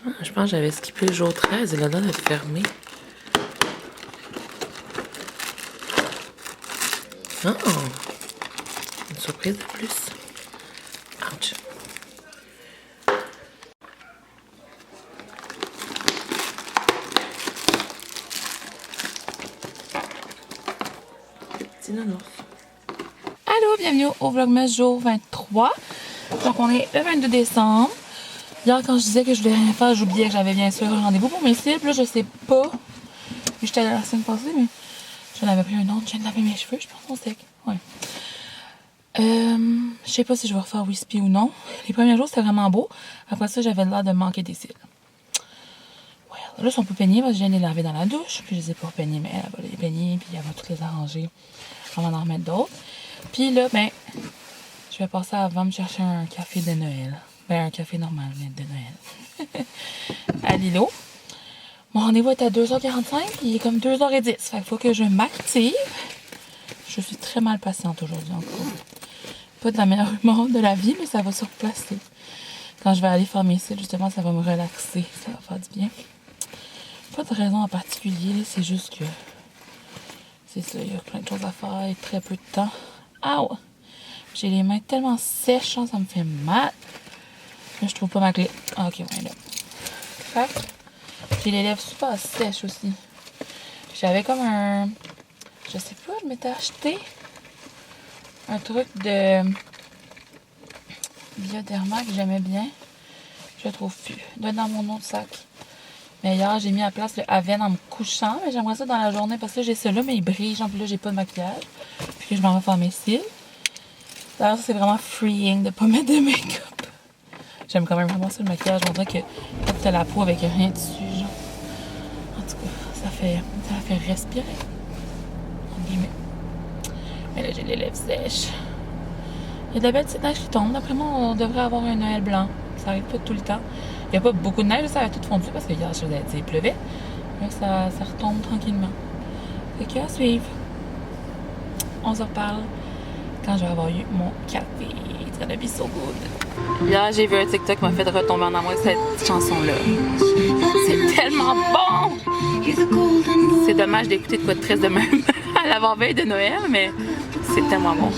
Ah, je pense que j'avais skippé le jour 13 et là-dedans d'être fermé. Oh! Une surprise de plus. Ouch! Petit nounours. Allô, bienvenue au Vlogmas jour 23. Donc on est le 22 décembre. Hier quand je disais que je voulais rien faire, j'oubliais que j'avais bien sûr un rendez-vous pour mes cils. Là je sais pas. J'étais allée la semaine passée, mais j'en avais pris un autre. Je viens de laver mes cheveux, je pense qu'on sec. Ouais. Je sais pas si je vais refaire Wispy ou non. Les premiers jours c'était vraiment beau. Après ça j'avais l'air de manquer des cils. Ouais, là ils sont pas peignés parce que je viens de les laver dans la douche. Puis je les ai pas peignés, mais elle va les peigner. Puis elle va toutes les arranger avant d'en remettre d'autres. Puis là, ben, je vais passer avant me chercher un café de Noël. Ben, un café normal, mais de Noël. À Lilo. Mon rendez-vous est à 2h45, puis il est comme 2h10. Fait qu'il faut que je m'active. Je suis très mal patiente aujourd'hui encore. Pas de la meilleure humeur de la vie, mais ça va se replacer. Quand je vais aller faire mes cils, justement, ça va me relaxer. Ça va faire du bien. Pas de raison en particulier, c'est juste que... C'est ça, il y a plein de choses à faire et très peu de temps. Aouh! J'ai les mains tellement sèches, ça me fait mal. Là, je trouve pas ma clé. Ah, ok, ouais, là. Fait j'ai les lèvres super sèches aussi. J'avais comme un... Je sais pas, je m'étais acheté un truc de Bioderma que j'aimais bien. Je le trouve plus. Il doit être dans mon autre sac. Mais hier, j'ai mis à place le Aven en me couchant. Mais j'aimerais ça dans la journée parce que j'ai ça là, mais il brille. Genre, puis là, j'ai pas de maquillage. Puis je m'en vais faire mes cils. D'ailleurs, c'est vraiment freeing de pas mettre de make-up. J'aime quand même vraiment ça le maquillage. On dirait que quand t'as la peau avec rien dessus, genre. En tout cas, ça fait respirer. En guillemets. Mais là, j'ai les lèvres sèches. Il y a de la belle petite neige qui tombe. D'après moi, on devrait avoir un Noël blanc. Ça arrive pas tout le temps. Il n'y a pas beaucoup de neige, ça avait tout fondu parce que hier, je vous ai dit, il pleuvait. Mais ça retombe tranquillement. Fait qu'à suivre. On se reparle quand je vais avoir eu mon café. It's gonna be so good. Hier, j'ai vu un TikTok qui m'a fait retomber en amour avec cette chanson-là. C'est tellement bon! C'est dommage d'écouter de quoi de triste de même à l'avant-veille de Noël, mais c'est tellement bon.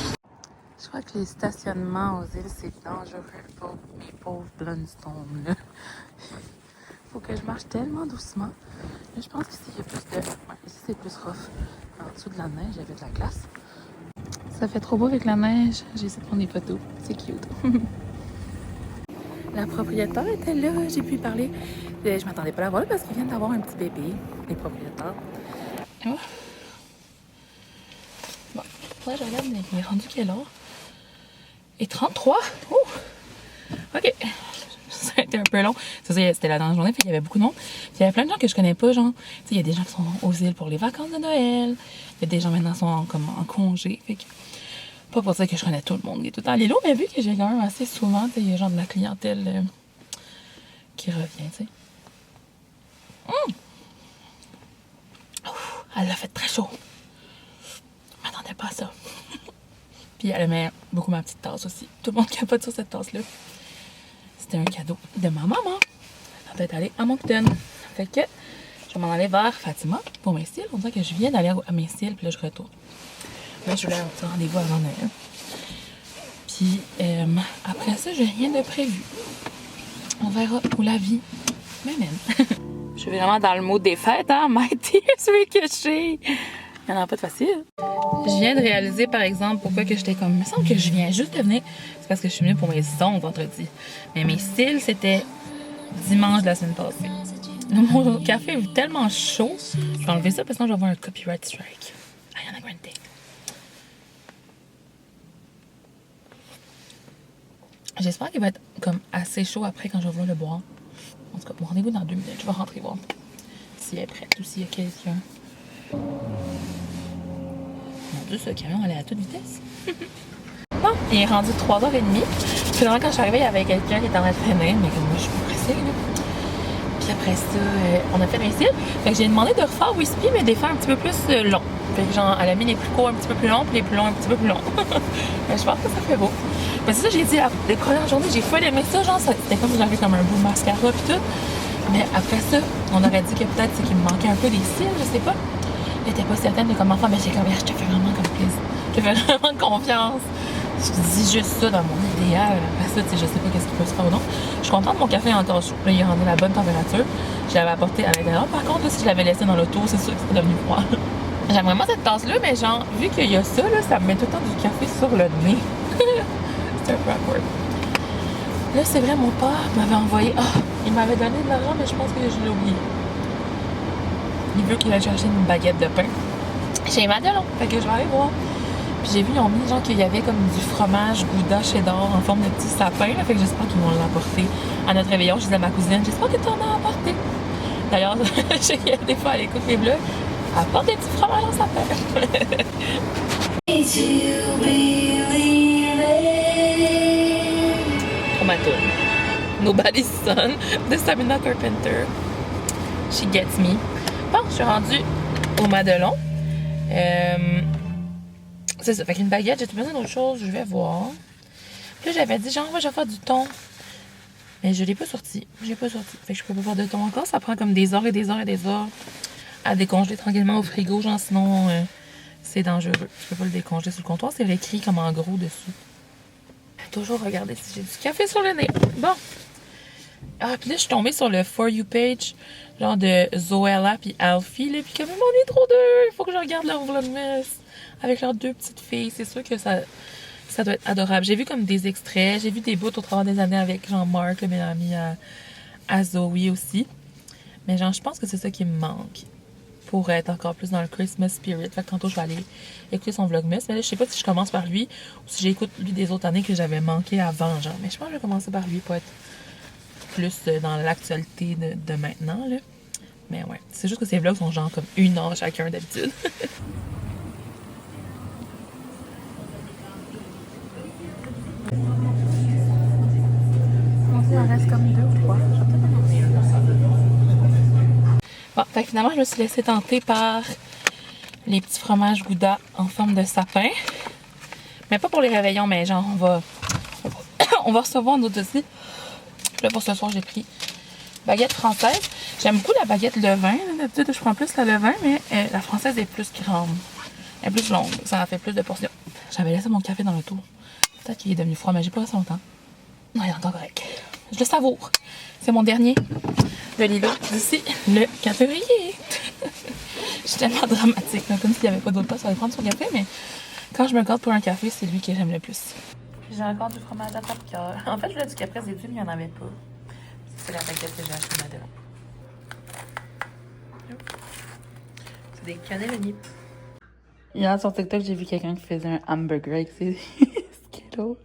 Je crois que les stationnements aux îles, c'est dangereux pour mes pauvres Blundstones, là. Faut que je marche tellement doucement. Là, je pense qu'ici, il y a plus de... Ouais, ici, c'est plus rough. En dessous de la neige, il y avait de la glace. Ça fait trop beau avec la neige. J'ai essayé de prendre des photos. C'est cute. La propriétaire était là. J'ai pu parler. Je m'attendais pas à la voir parce qu'ils viennent d'avoir un petit bébé, les propriétaires. Oh. Bon, là, je regarde, il est rendu quelle heure? Et 33? Oh! OK. Ça a été un peu long. C'était la dernière journée, fait qu'il y avait beaucoup de monde. Puis il y avait plein de gens que je connais pas, genre. Tu sais, il y a des gens qui sont aux îles pour les vacances de Noël. Il y a des gens maintenant qui sont comme en congé. Fait que, pas pour dire que je connais tout le monde qui est tout le temps à Lilo, mais vu que j'ai quand même assez souvent, tu sais, il y a genre de la clientèle qui revient, tu sais. Elle l'a fait très chaud. Je m'attendais pas à ça. Puis elle aimait beaucoup ma petite tasse aussi. Tout le monde capote sur cette tasse-là. C'était un cadeau de ma maman. Elle doit être allée à Moncton. Fait que je vais m'en aller vers Fatima pour mes cils. On dirait que je viens d'aller à mes cils, puis là je retourne. Là, je voulais avoir un rendez-vous avant Noël. Puis après ça, j'ai rien de prévu. On verra où la vie m'amène. Je suis vraiment dans le mood des fêtes, hein? My tears ricochet. Il n'y en a pas de facile. Je viens de réaliser, par exemple, pourquoi que j'étais comme... Il me semble que je viens juste de venir. C'est parce que je suis venue pour mes ongles vendredi. Mais mes cils, c'était dimanche de la semaine passée. Mon café est tellement chaud. Je vais enlever ça parce que sinon je vais avoir un copyright strike. Ariana Grande. J'espère qu'il va être comme assez chaud après quand je vais vouloir le boire. En tout cas, mon rendez-vous dans 2 minutes. Je vais rentrer voir si elle est prête ou s'il y a quelqu'un. Mon Dieu, ce camion allait à toute vitesse. Bon, il est rendu 3h30. Finalement, quand je suis arrivée, il y avait quelqu'un qui était en train de freiner, mais comme moi, je suis pas pressée, là. Puis après ça, on a fait mes cils. Fait que j'ai demandé de refaire Wispy, mais de les faire un petit peu plus longs. Fait que genre, elle a mis les plus courts un petit peu plus longs, puis les plus longs un petit peu plus longs. Mais je pense que ça fait beau. Mais c'est ça, j'ai dit, les premières journées, j'ai full aimé ça, genre, c'était comme j'avais comme un beau mascara, puis tout. Mais après ça, on aurait dit que peut-être c'est qu'il me manquait un peu des cils, je sais pas. J'étais pas certaine de comment faire, mais j'ai comme, je te fais vraiment comme plaisir. Je te fais vraiment confiance. Je dis juste ça dans mon idéal. Après ça, tu sais, je sais pas qu'est-ce qu'il peut se faire ou non. Je suis contente, mon café est encore chaud. Là, il est rendu à la bonne température. Je l'avais apporté à l'intérieur. Par contre, là, si je l'avais laissé dans l'auto, c'est sûr que c'était devenu froid. J'aime vraiment cette tasse-là, mais genre, vu qu'il y a ça, là, ça me met tout le temps du café sur le nez. C'est un peu awkward. Là, c'est vrai, mon père m'avait envoyé... Ah, il m'avait donné de l'argent, mais je pense que je l'ai oublié. Il veut qu'il aille chercher une baguette de pain chez Madelon. Fait que je vais aller voir. Puis j'ai vu, ils ont mis genre qu'il y avait comme du fromage Gouda cheddar en forme de petit sapin. Là, fait que j'espère qu'ils vont l'apporter à notre réveillon. Je disais à ma cousine, j'espère que tu en as apporté. D'ailleurs, je sais qu'il y a des fois, elle écoute mes vlogs. Apporte des petits fromages en sapin. Pour ma toune. Nobody's Son de Sabrina Carpenter. She Gets Me. Bon, je suis rendue au Madelon. C'est ça, fait qu'une baguette, j'ai tout besoin d'autre chose, je vais voir. Puis là, j'avais dit, genre, je vais faire du thon. Mais je l'ai pas sorti. J'ai pas sorti. Fait que je peux pas faire de thon encore. Ça prend comme des heures et des heures et des heures à décongeler tranquillement au frigo, genre, sinon, c'est dangereux. Je peux pas le décongeler sur le comptoir. C'est écrit comme en gros dessus. Toujours regarder si j'ai du café sur le nez. Bon. Ah, puis là, je suis tombée sur le For You page, genre de Zoella puis Alfie, là. Puis comme, on est trop deux, il faut que je regarde leur vlogmas avec leurs deux petites filles. C'est sûr que ça doit être adorable. J'ai vu comme des extraits, j'ai vu des bouts au travers des années avec genre Mark, le meilleur ami à Zoe aussi. Mais genre, je pense que c'est ça qui me manque pour être encore plus dans le Christmas spirit. Fait que tantôt, je vais aller écouter son vlogmas. Mais là, je sais pas si je commence par lui ou si j'écoute lui des autres années que j'avais manqué avant, genre. Mais je pense que je vais commencer par lui pour être plus dans l'actualité de maintenant, là. Mais ouais, c'est juste que ces vlogs sont genre comme 1 heure chacun d'habitude. Il en reste comme 2 ou 3. Bon, fait que finalement, je me suis laissée tenter par les petits fromages Gouda en forme de sapin. Mais pas pour les réveillons, mais genre, on va recevoir notre aussi. Là, pour ce soir, j'ai pris baguette française. J'aime beaucoup la baguette levain. D'habitude, je prends plus la levain, mais la française est plus grande. Elle est plus longue. Ça en fait plus de portions. J'avais laissé mon café dans l'auto. Peut-être qu'il est devenu froid, mais j'ai pas resté longtemps. Non, il est encore correct. Je le savoure. C'est mon dernier de Lilo d'ici le 4 février. Je suis tellement dramatique. Là, comme s'il n'y avait pas d'autre place à aller prendre son café, mais quand je me garde pour un café, c'est lui que j'aime le plus. J'ai encore du fromage à top-cœur. En fait, je voulais du caprese des mais il n'y en avait pas. C'est la baguette que j'ai acheté au Madelon. C'est des cannelloni. Hier, sur TikTok, j'ai vu quelqu'un qui faisait un hamburger avec ses Skittles.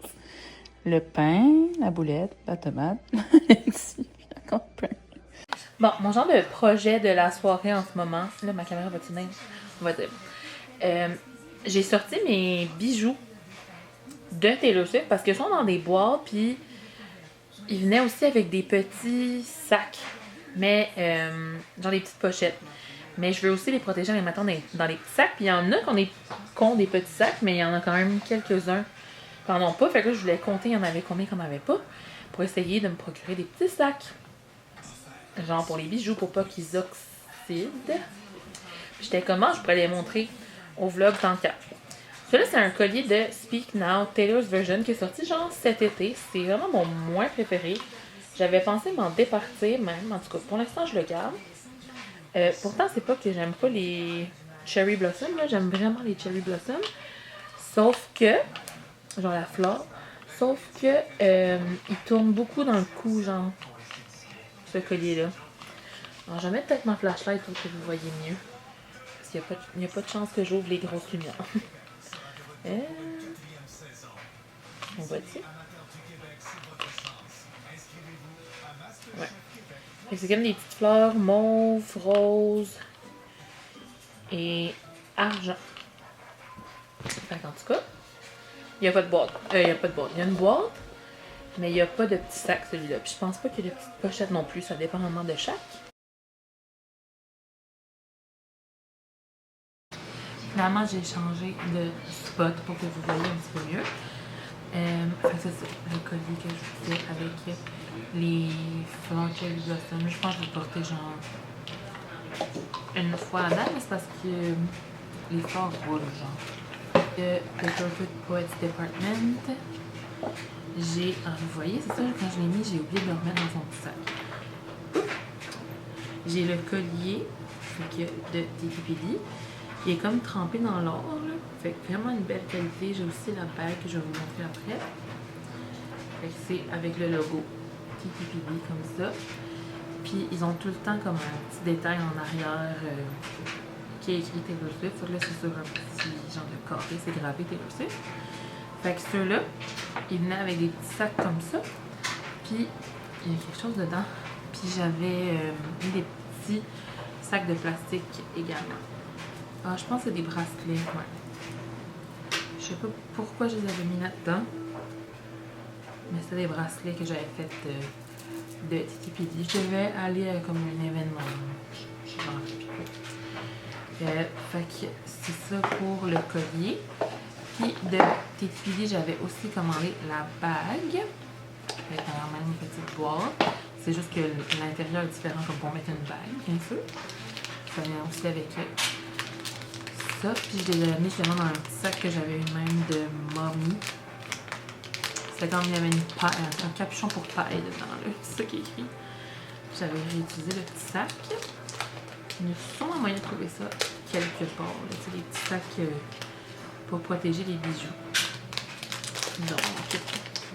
Le pain, la boulette, la tomate. Bon, mon genre de projet de la soirée en ce moment, là, ma caméra va tourner, on va dire. J'ai sorti mes bijoux de Taylor Swift parce qu'ils sont dans des boîtes, puis ils venaient aussi avec des petits sacs, mais genre des petites pochettes. Mais je veux aussi les protéger en les mettant dans les petits sacs, puis il y en a qui ont des petits sacs, mais il y en a quand même quelques-uns qui n'en ont pas. Fait que là, je voulais compter, il y en avait combien qu'on n'avait pas, pour essayer de me procurer des petits sacs. Genre pour les bijoux, pour pas qu'ils oxydent. J'étais comment je pourrais les montrer au vlog tant qu'à. Celui-là, c'est un collier de Speak Now, Taylor's Version, qui est sorti genre cet été. C'est vraiment mon moins préféré. J'avais pensé m'en départir même. En tout cas, pour l'instant, je le garde. Pourtant, c'est pas que j'aime pas les Cherry Blossom. J'aime vraiment les Cherry Blossom. Sauf que, genre la fleur, sauf que il tourne beaucoup dans le cou, genre, ce collier-là. Alors, je vais mettre peut-être ma flashlight pour que vous voyez mieux. Parce qu'il n'y a pas de chance que j'ouvre les grosses lumières. On voit ici. Ouais. C'est comme des petites fleurs mauve, rose et argent. Fait en tout cas, il n'y a pas de boîte. Il y a une boîte, mais il n'y a pas de petit sac celui-là. Puis je pense pas qu'il y ait de petites pochettes non plus. Ça dépend vraiment de chaque. Finalement, j'ai changé de spot pour que vous voyez un petit peu mieux. C'est ça, le collier que je faisais avec les fleurs cherry blossom. Je pense que je vais porter genre une fois à date, mais c'est parce que les fleurs roulent genre. Le Paperfoot Poets Department. J'ai, vous voyez, c'est ça, quand je l'ai mis, j'ai oublié de le remettre dans son petit sac. J'ai le collier de TTPD. Il est comme trempé dans l'or, là. Fait que vraiment une belle qualité. J'ai aussi la bague que je vais vous montrer après. Fait que c'est avec le logo TTPD comme ça. Puis ils ont tout le temps comme un petit détail en arrière qui est écrit Taylor Swift. Fait que là, c'est sur un petit genre de carré, c'est gravé Taylor Swift. Fait que ceux-là, ils venaient avec des petits sacs comme ça. Puis il y a quelque chose dedans. Puis j'avais mis des petits sacs de plastique également. Ah, je pense que c'est des bracelets, ouais. Je sais pas pourquoi je les avais mis là-dedans. Mais c'était des bracelets que j'avais fait de TTPD. Je devais aller à comme un événement. Je m'en rappelle plus. Fait que c'est ça pour le collier. Puis de TTPD, j'avais aussi commandé la bague. Avec la même petite boîte. C'est juste que l'intérieur est différent comme pour mettre une bague, bien sûr. Ça vient aussi avec ça. Puis je les ai mis justement dans un petit sac que j'avais eu même de mommy. C'était comme il y avait une paille, un capuchon pour paille dedans, là. C'est ça qui est écrit. J'avais réutilisé le petit sac. Il y a sûrement moyen de trouver ça quelque part. C'est des petits sacs pour protéger les bijoux. Donc,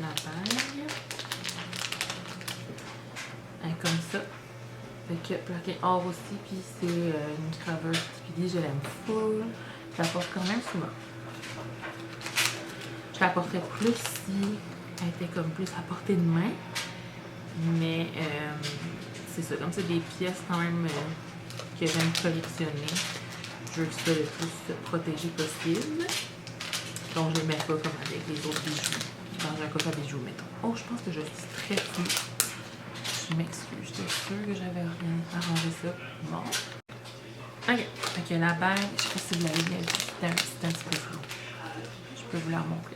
la bague. Comme ça. Fait que plaqué or aussi, puis c'est une graveur TTPD, je l'aime full. Je la porte quand même souvent. Je la porterais plus si elle était comme plus à portée de main. Mais c'est ça, comme c'est des pièces quand même que j'aime collectionner. Je veux ça le plus protégé possible. Donc je ne les mets pas comme avec les autres bijoux. Dans un coffre à bijoux, mettons. Oh, je pense que je suis très floue. Je m'excuse, j'étais sûre que j'avais rien arrangé ça. Bon. Ok, fait que la bague, je sais pas si vous l'avez bien vu, c'est un petit peu flou. Je peux vous la remontrer.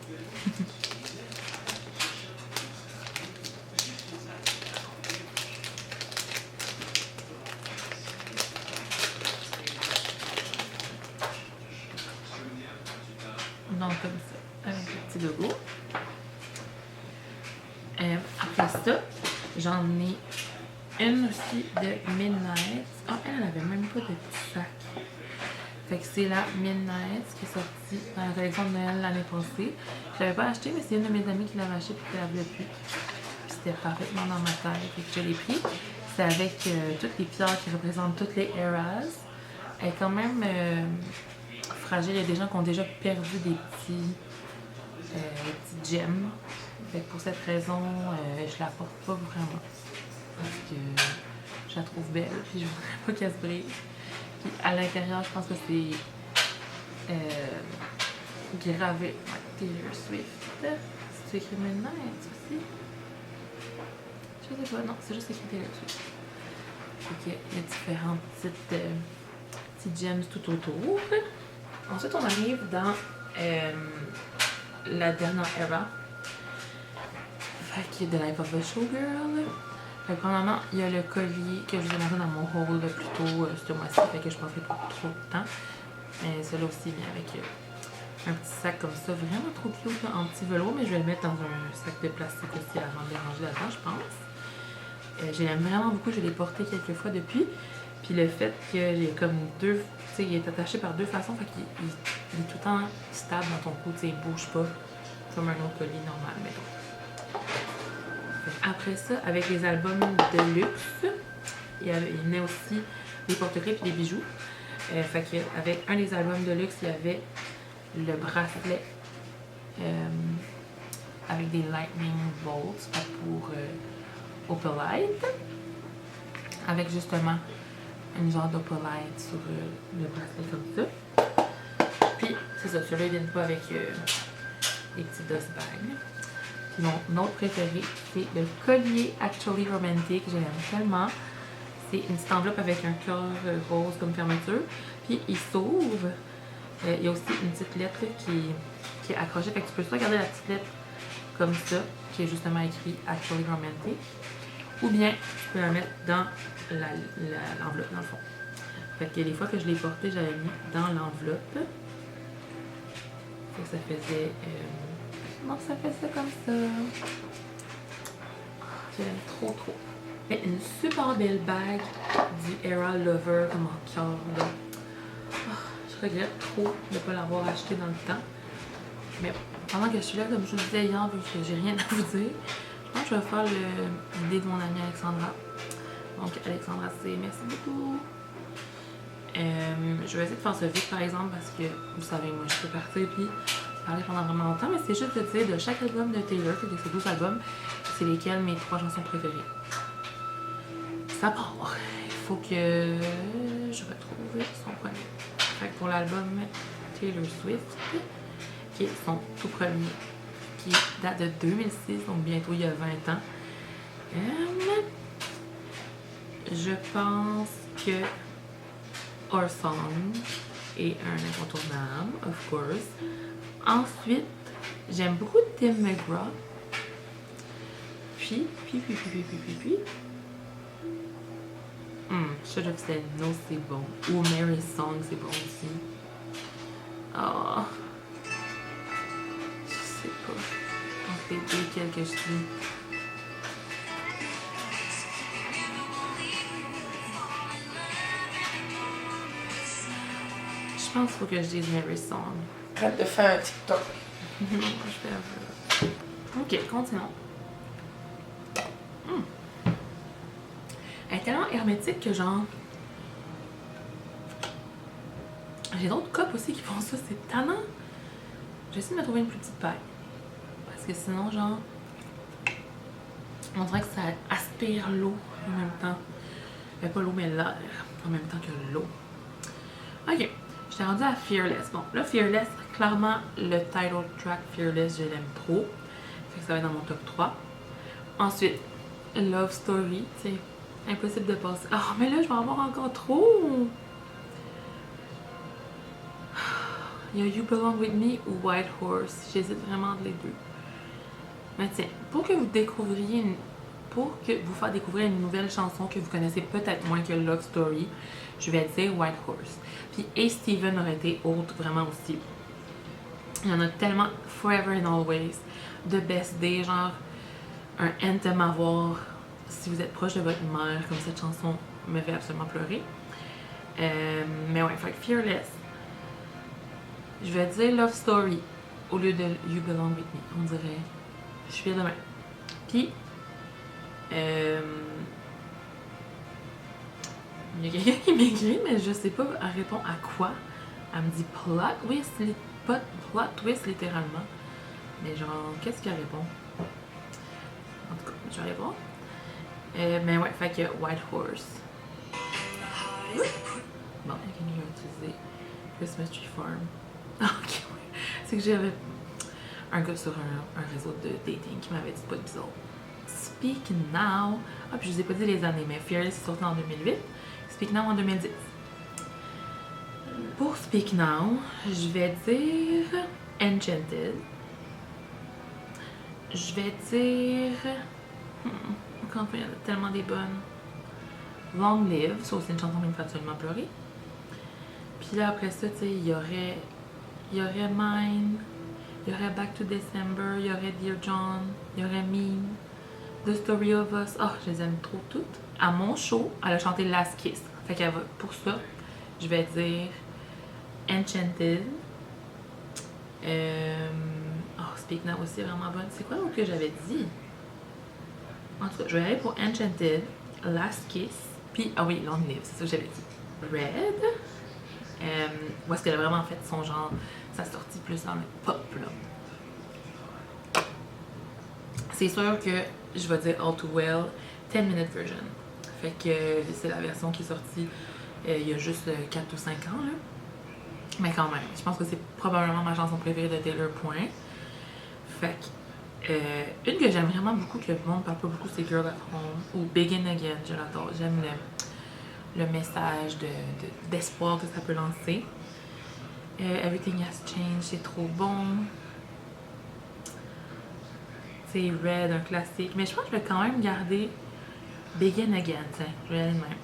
Donc comme ça, avec le petit logo. Après ça, j'en ai une aussi de Midnight. Ah, elle avait même pas de petit sac. Fait que c'est la Midnight qui est sortie dans la collection de Noël l'année passée. Je l'avais pas acheté, mais c'est une de mes amies qui l'avait acheté et qui la voulait plus. Puis c'était parfaitement dans ma taille. Fait que je l'ai pris. C'est avec toutes les pierres qui représentent toutes les eras. Elle est quand même fragile. Il y a des gens qui ont déjà perdu des petits gemmes. Fait que pour cette raison, je la porte pas vraiment. Parce que je la trouve belle, puis je voudrais pas qu'elle se brise. Puis à l'intérieur, je pense que c'est gravé Taylor Swift. C'est écrit Midnight aussi? Je sais pas, non, c'est juste écrit Taylor Swift. Fait qu'il y a différentes petites gems tout autour. Ensuite, on arrive dans la dernière era. Fait que The Life of a Showgirl. Fait que premièrement, il y a le collier que je vous ai montré dans mon haul plus tôt ce mois-ci. Fait que je passerai pas trop de temps. Mais celui-là aussi vient avec un petit sac comme ça. Vraiment trop cute, là, en petit velours. Mais je vais le mettre dans un sac de plastique aussi avant de les ranger là-dedans, je pense. Je l'aime vraiment beaucoup. Je l'ai porté quelques fois depuis. Puis le fait que j'ai comme deux... Tu sais, il est attaché par deux façons. Fait qu'il est tout le temps stable dans ton cou. Tu sais, il bouge pas comme un autre collier normal, mettons. Après ça, avec les albums de luxe, il venait aussi des porte-clés et des bijoux. Fait qu'avec un des albums de luxe, il y avait le bracelet avec des lightning bolts pour Opalite. Avec justement une genre d'Opalite sur le bracelet comme ça. Puis, c'est ça, ceux-là, ils viennent pas avec des petits dust bags. Puis mon autre préféré, c'est le collier Actually Romantic. Je l'aime tellement. C'est une petite enveloppe avec un cœur rose comme fermeture. Puis il s'ouvre. Il y a aussi une petite lettre qui est accrochée. Fait que tu peux soit garder la petite lettre comme ça. qui est justement écrit Actually Romantic. Ou bien, tu peux la mettre dans l'enveloppe, dans le fond. Fait que les fois que je l'ai porté, j'avais mis dans l'enveloppe. Ça faisait... non, ça fait ça comme ça. J'aime trop. Et une super belle bague du Era Lover comme en cœur, là. Je regrette trop de ne pas l'avoir acheté dans le temps. Mais pendant que je suis là, comme je vous disais hier, vu que j'ai rien à vous dire, je pense que je vais faire l'idée de mon amie Alexandra. Donc, Alexandra, c'est merci beaucoup. Je vais essayer de faire ça vite, par exemple, parce que vous savez, moi, je peux partir puis parler pendant vraiment longtemps, mais c'est juste de dire de chaque album de Taylor, que c'est 12 albums, c'est lesquels mes 3 chansons préférées. Ça part. Il faut que je retrouve son premier. Fait que pour l'album Taylor Swift, qui est son tout premier, qui date de 2006, donc bientôt il y a 20 ans, je pense que Our Song est un incontournable, of course. Ensuite, j'aime beaucoup Tim McGraw. Puis. Should Have Said No, c'est bon. Ou Mary's Song, c'est bon aussi. Oh. Je sais pas. Entre les deux, quel que je dis. Je pense qu'il faut que je dise Mary's Song. Arrête de faire un TikTok. Je vais ok, continuons. Elle est tellement hermétique que genre... J'ai d'autres copes aussi qui font ça, c'est tannant. J'essaie de me trouver une plus petite paille. Parce que sinon, genre... On dirait que ça aspire l'eau en même temps. Pas l'eau, mais l'air en même temps que l'eau. Ok, j'étais rendue à Fearless. Bon, là, Fearless, clairement, le title track Fearless, je l'aime trop. Fait que ça va être dans mon top 3. Ensuite, Love Story, tu sais, impossible de passer. Ah, mais là, je vais en avoir encore trop. Il y a You Belong With Me ou White Horse. J'hésite vraiment entre les deux. Mais tiens, pour que vous découvriez pour que vous fasse découvrir une nouvelle chanson que vous connaissez peut-être moins que Love Story, je vais dire White Horse. Puis Hey Steven aurait été autre vraiment aussi. Il y en a tellement. Forever and Always, The Best Day, genre un anthem à voir si vous êtes proche de votre mère, comme cette chanson me fait absolument pleurer. Mais ouais, fait que Fearless. Je vais dire Love Story au lieu de You Belong With Me. On dirait, je suis demain. Puis, il y a quelqu'un qui m'écrit, mais je sais pas, elle répond à quoi. Elle me dit plot twist littéralement. Mais genre, qu'est-ce qu'elle répond? En tout cas, je vais répondre. Mais ouais, fait que White Horse. Bon, quelqu'un qui a utilisé Christmas Tree Farm. Ok, ouais. C'est que j'avais un gars sur un réseau de dating qui m'avait dit pas de bizarre. Speak Now. Ah, puis je vous ai pas dit les années, mais Fearless est sorti en 2008. Speak Now en 2010. Pour Speak Now, je vais dire Enchanted. Je vais dire... Encore il y en a tellement des bonnes. Long Live, ça aussi une chanson qui me fait absolument pleurer. Puis là, après ça, tu sais, il y aurait Mine, il y aurait Back to December, il y aurait Dear John, il y aurait Me, The Story of Us. Oh, je les aime trop toutes. À mon show, elle a chanté Last Kiss. Fait qu'elle va, pour ça, je vais dire Enchanted. Oh, Speak Now aussi est vraiment bonne. C'est quoi l'autre que j'avais dit? En tout cas, je vais aller pour Enchanted, Last Kiss, puis, ah oui, Long Live, c'est ça que j'avais dit. Red, où est-ce qu'elle a vraiment fait son genre, sa sortie plus dans le pop, là. C'est sûr que je vais dire All Too Well, 10-minute version. Fait que c'est la version qui est sortie il y a juste 4 ou 5 ans, là. Mais quand même, je pense que c'est probablement ma chanson préférée de Taylor, point. Fait que, une que j'aime vraiment beaucoup, que le monde parle pas beaucoup, c'est Girl at Home ou Begin Again, je l'adore. J'aime le message d'espoir que ça peut lancer. Everything Has Changed, c'est trop bon. c'est Red, un classique. Mais je pense que je vais quand même garder Begin Again, tiens, je vais aller de même.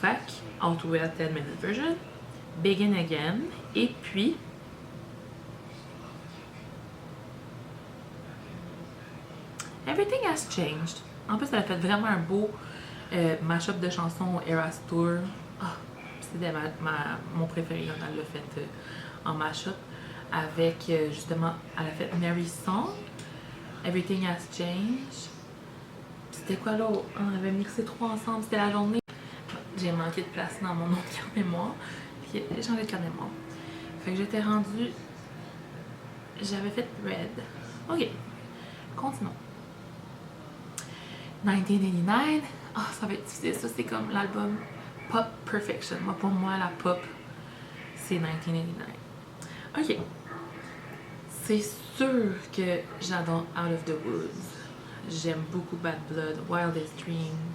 Fait que, How to Wear 10 Minute Version, Begin Again, et puis Everything Has Changed. En plus, elle a fait vraiment un beau mashup de chansons Eras Tour. Ah, c'était mon préféré quand elle l'a fait en mashup. Avec justement, elle a fait Mary Song, Everything Has Changed. C'était quoi l'autre? On avait mixé 3 ensemble, c'était la journée. J'ai manqué de place dans mon autre carte mémoire. Puis j'ai changé de carte mémoire. Fait que j'étais rendue. J'avais fait Red. Ok, continuons. 1989. Ah, ça va être difficile. Ça, c'est comme l'album Pop Perfection. Moi, pour moi, la pop, c'est 1989. Ok. C'est sûr que j'adore Out of the Woods. J'aime beaucoup Bad Blood, Wildest Dreams,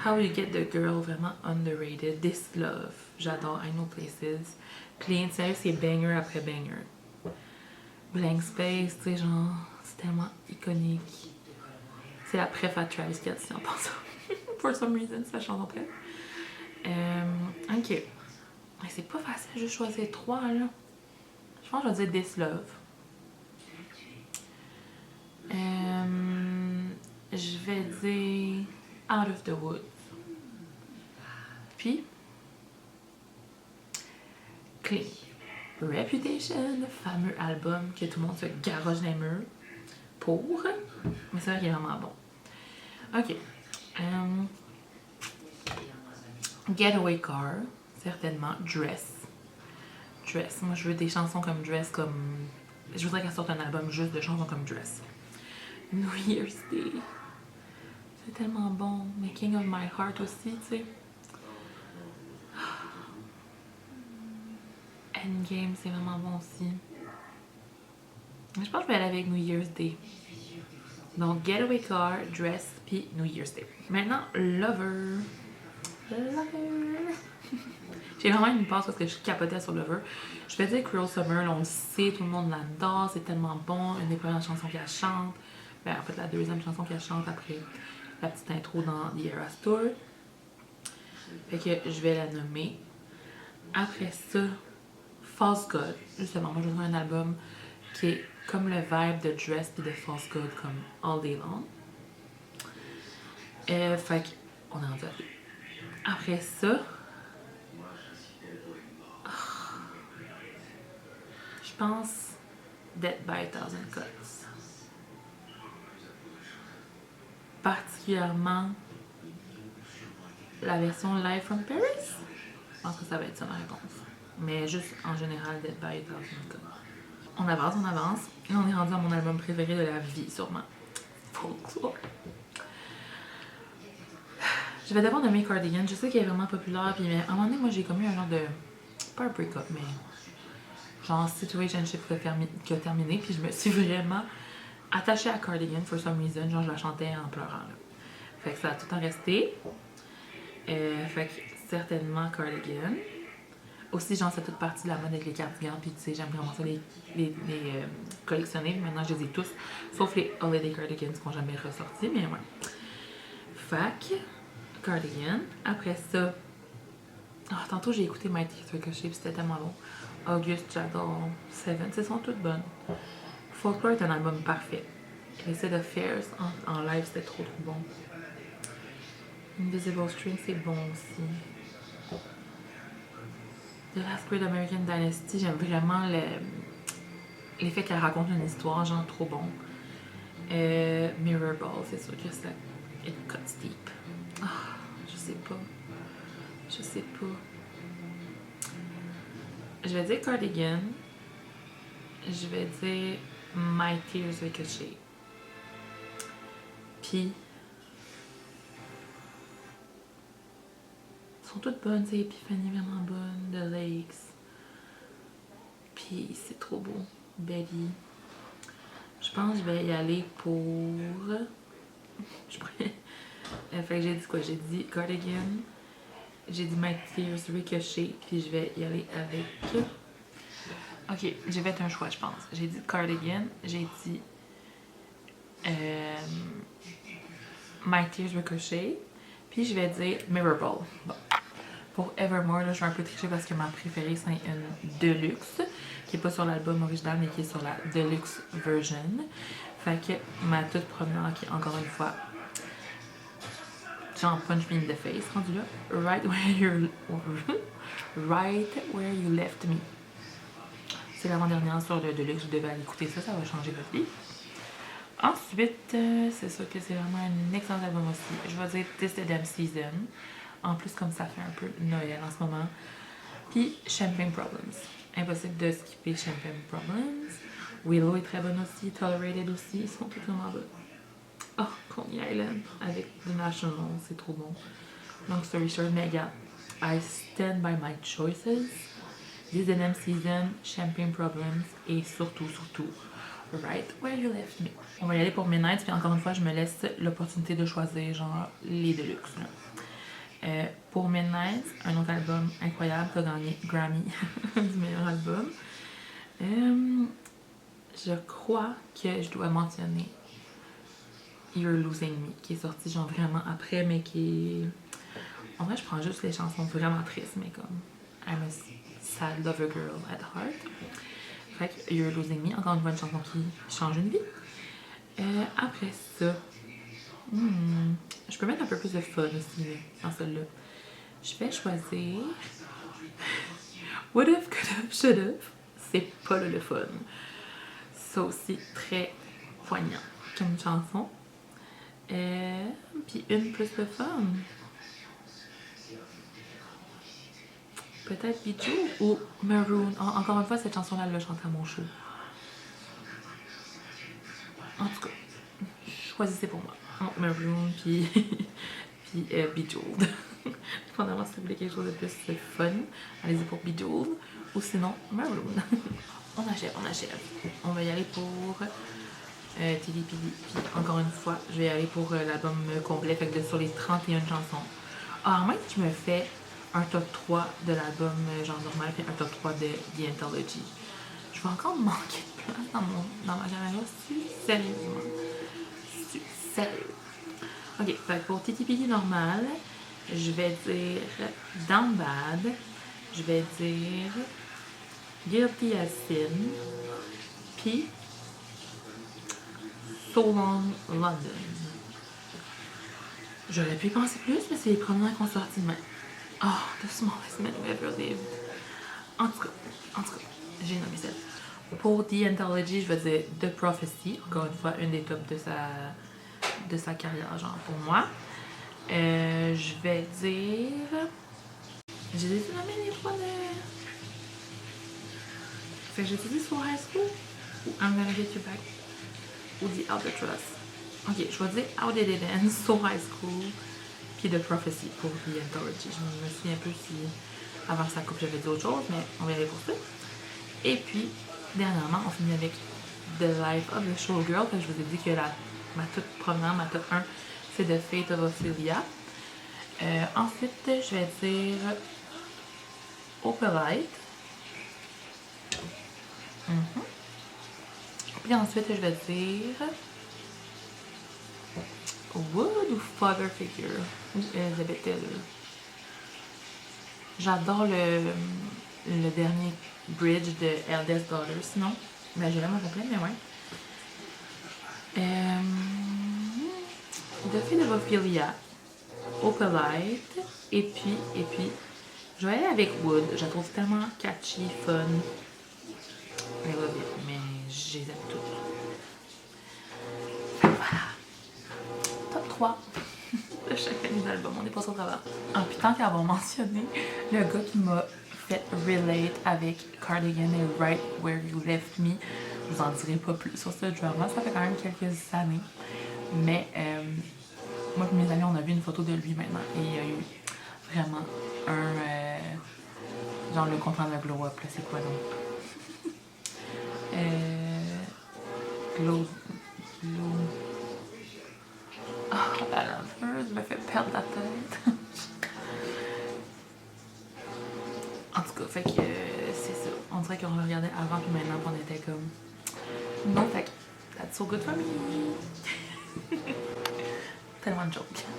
How You Get the Girl, vraiment underrated. This Love, j'adore I Know Places. Clean, sérieux, c'est banger après banger. Blank Space, tu sais, genre, c'est tellement iconique. C'est la préf à Travis Kelce en pensant. For some reason, c'est la chanson préf. Ok. C'est pas facile, je vais choisir 3 là. Je pense que je vais dire This Love. Je vais dire Out of the Woods. Puis, Clean. Reputation, le fameux album que tout le monde se garoche dans les murs pour. Mais c'est vrai qu'il est vraiment bon. Ok. Getaway Car, certainement. Dress. Dress. Moi, je veux des chansons comme Dress, comme. Je voudrais qu'elle sorte un album juste de chansons comme Dress. New Year's Day. C'est tellement bon. Mais King of My Heart aussi, tu sais. Endgame, c'est vraiment bon aussi. Je pense que je vais aller avec New Year's Day. Donc, Getaway Car, Dress, puis New Year's Day. Maintenant, Lover. Lover. J'ai vraiment une passe parce que je capotais sur Lover. Je vais dire Cruel Summer, là, on le sait, tout le monde l'adore, c'est tellement bon. Une des premières chansons qu'elle chante. Ben, en fait, la deuxième chanson qu'elle chante après la petite intro dans The Eras Tour. Fait que je vais la nommer. Après ça, False God. Justement, moi je veux un album qui est comme le vibe de Dress et de False God, comme All Day Long. Fait qu'on est rendu à deux. Après ça, je pense Dead by a Thousand Cuts. Particulièrement la version Live from Paris. Je pense que ça va être ça ma réponse. Mais juste en général, Dead by a Thousand Cuts. On avance, on avance. Et on est rendu à mon album préféré de la vie, sûrement. Folklore. Je vais d'abord nommer Cardigan. Je sais qu'il est vraiment populaire. Puis, mais à un moment donné, moi, j'ai commis un genre de. Pas un break-up, mais. Genre, situationship qui a terminé. Puis, je me suis vraiment attachée à Cardigan for some reason. Genre, je la chantais en pleurant. Là. Fait que ça a tout le temps resté. Fait que certainement Cardigan. Aussi, genre, c'est toute partie de la mode avec les cardigans. Puis, tu sais, j'aime vraiment ça les collectionner. Maintenant, je les ai tous. Sauf les Holiday Cardigans qui n'ont jamais ressorti. Mais ouais. Fait que Cardigan. Après ça, tantôt j'ai écouté My Teeth Ricochet puis c'était tellement bon. August, j'adore. Seven, elles sont toutes bonnes. Folklore est un album parfait. Illicit Affairs en live, c'était trop bon. Invisible String, c'est bon aussi. The Last Great American Dynasty, j'aime vraiment l'effet qu'elle raconte une histoire, genre trop bon. Mirror Ball, c'est sûr que ça it cuts deep. Je sais pas. Je sais pas. Je vais dire Cardigan. Je vais dire My Tears Ricochet. Puis. Elles sont toutes bonnes, c'est Epiphany vraiment bonne. The Lakes. Puis c'est trop beau. Betty. Je pense que je vais y aller pour. Fait que j'ai dit quoi? J'ai dit Cardigan. J'ai dit My Tears Ricochet. Puis je vais y aller avec. Ok, j'ai fait un choix, je pense. J'ai dit Cardigan. J'ai dit My Tears Ricochet. Puis je vais dire Mirrorball. Bon. Pour Evermore, là, je vais un peu tricher parce que ma préférée, c'est une Deluxe, qui n'est pas sur l'album original, mais qui est sur la Deluxe version. Fait que ma toute première, qui est encore une fois, genre punch me in the face, rendu là. Right where you left me. C'est l'avant-dernière sur le Deluxe, vous devez aller écouter ça, ça va changer votre vie. Ensuite, c'est sûr que c'est vraiment un excellent album aussi. Je vais dire This the Damn Season. En plus, comme ça fait un peu Noël en ce moment. Puis Champagne Problems. Impossible de skipper Champagne Problems. Willow est très bonne aussi. Tolerated aussi. Ils sont tous vraiment bons. Oh, Coney Island avec The National. C'est trop bon. Long story short, mais regarde. I stand by my choices. This the Damn Season. Champagne Problems. Et surtout, Right Where You Left Me. On va y aller pour Midnight, puis encore une fois, je me laisse l'opportunité de choisir genre les Deluxe. Pour Midnight, un autre album incroyable qui a gagné Grammy du meilleur album. Je crois que je dois mentionner You're Losing Me, qui est sorti genre vraiment après, mais qui est... En vrai, je prends juste les chansons vraiment tristes, mais comme I'm a sad lover girl at heart. Fait que You're Losing Me, encore une fois, une chanson qui change une vie. Après ça, je peux mettre un peu plus de fun aussi dans celle-là. Je vais choisir What If, Could Have, Should Have. C'est pas le fun. Ça aussi, très poignant comme chanson. Puis une plus de fun. Peut-être Bijou ou Maroon. Encore une fois, cette chanson-là, elle l'a chantée à mon show. En tout cas, choisissez pour moi. Maroon, puis Bejeweled. Dépendamment si vous voulez quelque chose de plus fun, allez-y pour Bejeweled. Ou sinon, Maroon. On achève. On va y aller pour Tilly Pili. Puis encore une fois, je vais y aller pour l'album complet, fait que sur les 31 chansons. Alors, moi, je me fais un top 3 de l'album genre normal, puis un top 3 de The Anthology. Je vais encore manquer de place dans ma caméra, sérieusement. Sérieux. Ok, fait pour Titi Pili normal, je vais dire Down Bad, je vais dire Guilty as Sin, puis So Long London. J'aurais pu y penser plus, mais c'est les premiers qui ont sorti demain. Oh, The Smallest Man Who Ever Lived. En tout cas, j'ai nommé celle. Pour The Anthology, je vais dire The Prophecy, encore une fois, une des tops de sa carrière, genre pour moi. Je vais dire... J'ai nommé les trois de... Fait que j'ai dit So High School ou I'm Gonna Get You Back ou The Albatross. Ok, je vais dire How Did It End, So High School, puis The Prophecy pour The Anthology. Je me souviens un peu si avant sa coupe j'avais dit autre chose, mais on va y aller pour ça. Et puis, dernièrement, on finit avec The Life of the Showgirl. Je vous ai dit que ma toute première, ma top 1, c'est The Fate of Ophelia. Ensuite, je vais dire Opalite. Puis ensuite, je vais dire Wood ou Father Figure ou Elizabeth Taylor. J'adore le dernier bridge de Eldest Daughter, sinon. Ben, je l'aime au complet, mais ouais. The Fate of Ophelia, Opalite, et puis, je vais aller avec Wood. Je la trouve tellement catchy, fun. I love it, mais je les aime toutes. Voilà. Top 3 de chacun des albums. On est pas sur le travail. Ah, puis tant qu'à avoir mentionné le gars qui m'a fait relate avec Cardigan et Right Where You Left Me, je vous en dirai pas plus sur ce drama. Ça fait quand même quelques années. Mais moi et mes amis, on a vu une photo de lui maintenant. Et il y a eu vraiment genre le comprendre le glow up, là, c'est quoi donc? Glow. Oh, la laveuse me fait perdre la tête. En tout cas, fait que c'est ça. On dirait qu'on regardait avant puis maintenant qu'on était comme... Non, fait que That's so good for me. Tellement de joke.